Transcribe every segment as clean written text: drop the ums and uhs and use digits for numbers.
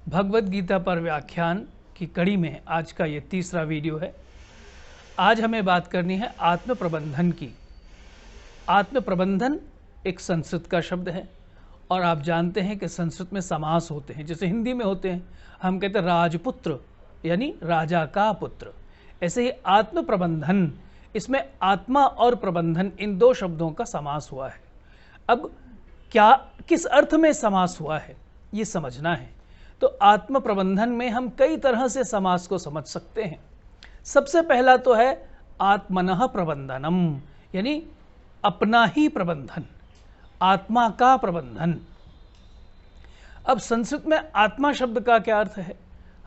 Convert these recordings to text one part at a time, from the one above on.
भगवद गीता पर व्याख्यान की कड़ी में आज का ये तीसरा वीडियो है। आज हमें बात करनी है आत्म प्रबंधन की। आत्म प्रबंधन एक संस्कृत का शब्द है और आप जानते हैं कि संस्कृत में समास होते हैं, जैसे हिंदी में होते हैं। हम कहते हैं राजपुत्र यानी राजा का पुत्र। ऐसे ही आत्म प्रबंधन, इसमें आत्मा और प्रबंधन इन दो शब्दों का समास हुआ है। अब क्या किस अर्थ में समास हुआ है ये समझना है। तो आत्म प्रबंधन में हम कई तरह से समास को समझ सकते हैं। सबसे पहला तो है आत्मनः प्रबंधनम, यानी अपना ही प्रबंधन, आत्मा का प्रबंधन। अब संस्कृत में आत्मा शब्द का क्या अर्थ है?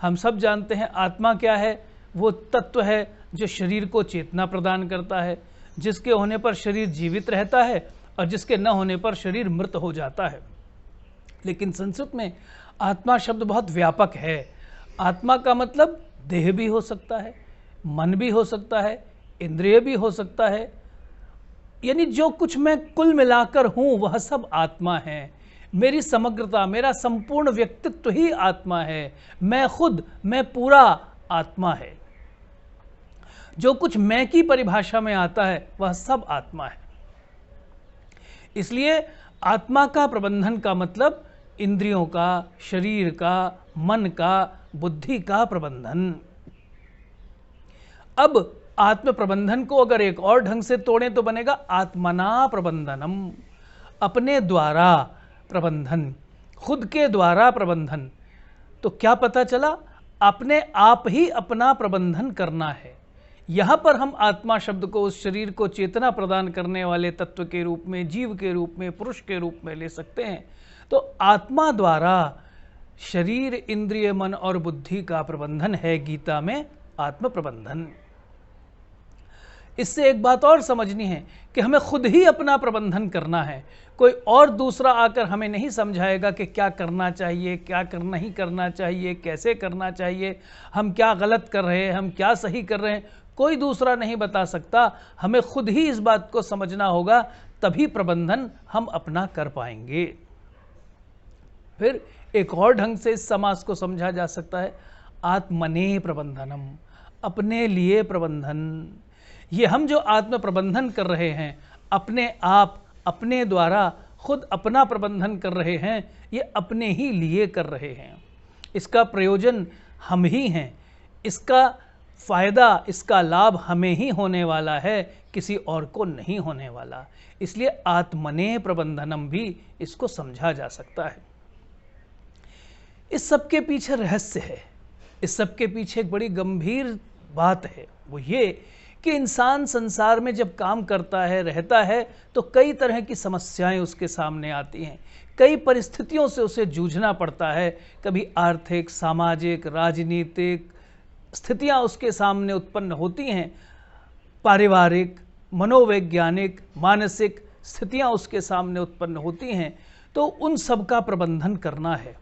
हम सब जानते हैं आत्मा क्या है। वो तत्व है जो शरीर को चेतना प्रदान करता है, जिसके होने पर शरीर जीवित रहता है और जिसके न होने पर शरीर मृत हो जाता है। लेकिन संस्कृत में आत्मा शब्द बहुत व्यापक है। आत्मा का मतलब देह भी हो सकता है, मन भी हो सकता है, इंद्रिय भी हो सकता है, यानी जो कुछ मैं कुल मिलाकर हूं वह सब आत्मा है। मेरी समग्रता, मेरा संपूर्ण व्यक्तित्व ही आत्मा है। मैं खुद, मैं पूरा आत्मा है। जो कुछ मैं की परिभाषा में आता है वह सब आत्मा है। इसलिए आत्मा का प्रबंधन का मतलब इंद्रियों का, शरीर का, मन का, बुद्धि का प्रबंधन। अब आत्म प्रबंधन को अगर एक और ढंग से तोड़ें तो बनेगा आत्मना प्रबंधनम, अपने द्वारा प्रबंधन, खुद के द्वारा प्रबंधन। तो क्या पता चला? अपने आप ही अपना प्रबंधन करना है। यहां पर हम आत्मा शब्द को उस शरीर को चेतना प्रदान करने वाले तत्व के रूप में, जीव के रूप में, पुरुष के रूप में ले सकते हैं। तो आत्मा द्वारा शरीर, इंद्रिय, मन और बुद्धि का प्रबंधन है गीता में आत्म प्रबंधन। इससे एक बात और समझनी है कि हमें खुद ही अपना प्रबंधन करना है। कोई और दूसरा आकर हमें नहीं समझाएगा कि क्या करना चाहिए, क्या नहीं करना चाहिए, कैसे करना चाहिए, हम क्या गलत कर रहे हैं, हम क्या सही कर रहे हैं। कोई दूसरा नहीं बता सकता। हमें खुद ही इस बात को समझना होगा, तभी प्रबंधन हम अपना कर पाएंगे। फिर एक और ढंग से इस समास को समझा जा सकता है आत्मने प्रबंधनम, अपने लिए प्रबंधन। ये हम जो आत्म प्रबंधन कर रहे हैं, अपने आप, अपने द्वारा खुद अपना प्रबंधन कर रहे हैं, ये अपने ही लिए कर रहे हैं। इसका प्रयोजन हम ही हैं, इसका फायदा, इसका लाभ हमें ही होने वाला है, किसी और को नहीं होने वाला। इसलिए आत्मने प्रबंधनम भी इसको समझा जा सकता है। इस सब के पीछे रहस्य है, इस सब के पीछे एक बड़ी गंभीर बात है। वो ये कि इंसान संसार में जब काम करता है, रहता है, तो कई तरह की समस्याएं उसके सामने आती हैं। कई परिस्थितियों से उसे जूझना पड़ता है। कभी आर्थिक, सामाजिक, राजनीतिक स्थितियां उसके सामने उत्पन्न होती हैं। पारिवारिक, मनोवैज्ञानिक, मानसिक स्थितियां उसके सामने उत्पन्न होती हैं। तो उन सब का प्रबंधन करना है,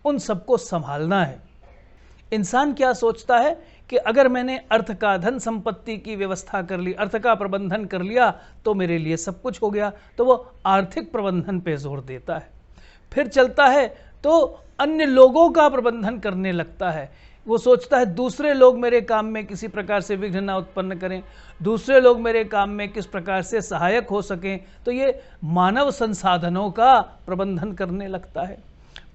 उन सबको संभालना है। इंसान क्या सोचता है कि अगर मैंने अर्थ का, धन संपत्ति की व्यवस्था कर ली, अर्थ का प्रबंधन कर लिया तो मेरे लिए सब कुछ हो गया। तो वो आर्थिक प्रबंधन पे जोर देता है। फिर चलता है तो अन्य लोगों का प्रबंधन करने लगता है। वो सोचता है दूसरे लोग मेरे काम में किसी प्रकार से विघ्न ना उत्पन्न करें, दूसरे लोग मेरे काम में किस प्रकार से सहायक हो सकें। तो ये मानव संसाधनों का प्रबंधन करने लगता है।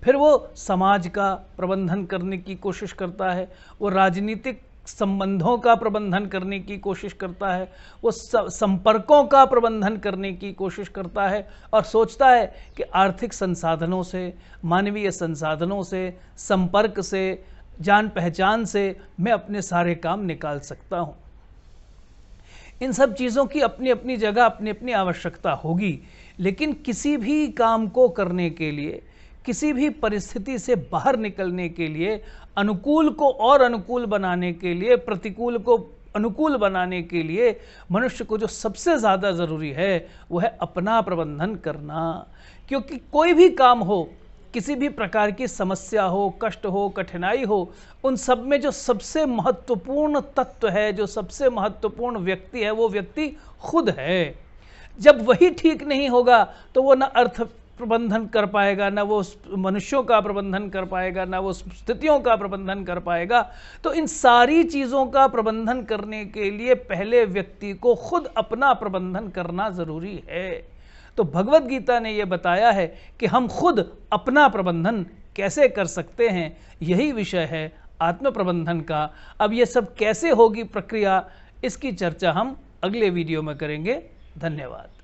फिर वो समाज का प्रबंधन करने की कोशिश करता है, वो राजनीतिक संबंधों का प्रबंधन करने की कोशिश करता है, वो संपर्कों का प्रबंधन करने की कोशिश करता है और सोचता है कि आर्थिक संसाधनों से, मानवीय संसाधनों से, संपर्क से, जान पहचान से मैं अपने सारे काम निकाल सकता हूँ। इन सब चीज़ों की अपनी अपनी जगह, अपनी अपनी आवश्यकता होगी। लेकिन किसी भी काम को करने के लिए, किसी भी परिस्थिति से बाहर निकलने के लिए, अनुकूल को और अनुकूल बनाने के लिए, प्रतिकूल को अनुकूल बनाने के लिए मनुष्य को जो सबसे ज़्यादा ज़रूरी है वो है अपना प्रबंधन करना। क्योंकि कोई भी काम हो, किसी भी प्रकार की समस्या हो, कष्ट हो, कठिनाई हो, उन सब में जो सबसे महत्वपूर्ण तत्व है, जो सबसे महत्वपूर्ण व्यक्ति है, वो व्यक्ति खुद है। जब वही ठीक नहीं होगा तो वो न अर्थ प्रबंधन कर पाएगा, ना वो मनुष्यों का प्रबंधन कर पाएगा, ना वो स्थितियों का प्रबंधन कर पाएगा। तो इन सारी चीज़ों का प्रबंधन करने के लिए पहले व्यक्ति को खुद अपना प्रबंधन करना ज़रूरी है। तो भगवत गीता ने यह बताया है कि हम खुद अपना प्रबंधन कैसे कर सकते हैं। यही विषय है आत्म प्रबंधन का। अब ये सब कैसे होगी प्रक्रिया, इसकी चर्चा हम अगले वीडियो में करेंगे। धन्यवाद।